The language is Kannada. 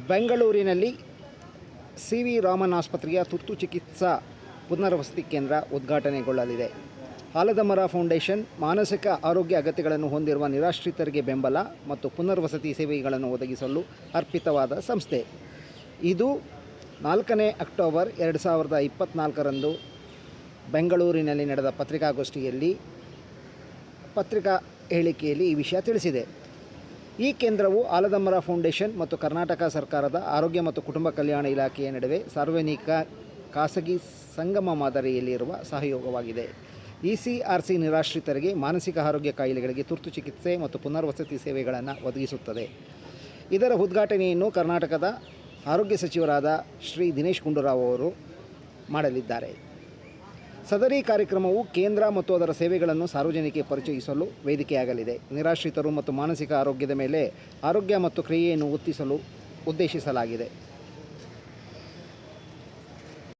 ಬೆಂಗಳೂರಿನಲ್ಲಿ ಸಿ ವಿ ರಾಮನ್ ಆಸ್ಪತ್ರೆಯ ತುರ್ತು ಚಿಕಿತ್ಸಾ ಪುನರ್ವಸತಿ ಕೇಂದ್ರ ಉದ್ಘಾಟನೆಗೊಳ್ಳಲಿದೆ. ಆಲದ ಮರ ಫೌಂಡೇಶನ್ ಮಾನಸಿಕ ಆರೋಗ್ಯ ಅಗತ್ಯಗಳನ್ನು ಹೊಂದಿರುವ ನಿರಾಶ್ರಿತರಿಗೆ ಬೆಂಬಲ ಮತ್ತು ಪುನರ್ವಸತಿ ಸೇವೆಗಳನ್ನು ಒದಗಿಸಲು ಅರ್ಪಿತವಾದ ಸಂಸ್ಥೆ. ಇದು 4ನೇ ಅಕ್ಟೋಬರ್ 2024ರಂದು ಬೆಂಗಳೂರಿನಲ್ಲಿ ನಡೆದ ಪತ್ರಿಕಾಗೋಷ್ಠಿಯಲ್ಲಿ ಪತ್ರಿಕಾ ಹೇಳಿಕೆಯಲ್ಲಿ ಈ ವಿಷಯ ತಿಳಿಸಿದೆ. ಈ ಕೇಂದ್ರವು ಆಲದ ಮರ ಫೌಂಡೇಶನ್ ಮತ್ತು ಕರ್ನಾಟಕ ಸರ್ಕಾರದ ಆರೋಗ್ಯ ಮತ್ತು ಕುಟುಂಬ ಕಲ್ಯಾಣ ಇಲಾಖೆಯ ನಡುವೆ ಸಾರ್ವಜನಿಕ ಖಾಸಗಿ ಸಂಗಮ ಮಾದರಿಯಲ್ಲಿರುವ ಸಹಯೋಗವಾಗಿದೆ. ECRC ನಿರಾಶ್ರಿತರಿಗೆ ಮಾನಸಿಕ ಆರೋಗ್ಯ ಕಾಯಿಲೆಗಳಿಗೆ ತುರ್ತು ಚಿಕಿತ್ಸೆ ಮತ್ತು ಪುನರ್ವಸತಿ ಸೇವೆಗಳನ್ನು ಒದಗಿಸುತ್ತದೆ. ಇದರ ಉದ್ಘಾಟನೆಯನ್ನು ಕರ್ನಾಟಕದ ಆರೋಗ್ಯ ಸಚಿವರಾದ ಶ್ರೀ ದಿನೇಶ್ ಗುಂಡೂರಾವ್ ಅವರು ಮಾಡಲಿದ್ದಾರೆ. ಸದರಿ ಕಾರ್ಯಕ್ರಮವು ಕೇಂದ್ರ ಮತ್ತು ಅದರ ಸೇವೆಗಳನ್ನು ಸಾರ್ವಜನಿಕರಿಗೆ ಪರಿಚಯಿಸಲು ವೇದಿಕೆಯಾಗಲಿದೆ. ನಿರಾಶ್ರಿತರು ಮತ್ತು ಮಾನಸಿಕ ಆರೋಗ್ಯದ ಮೇಲೆ ಆರೋಗ್ಯ ಮತ್ತು ಕ್ರಿಯೆಯನ್ನು ಒತ್ತಿಸಲು ಉದ್ದೇಶಿಸಲಾಗಿದೆ.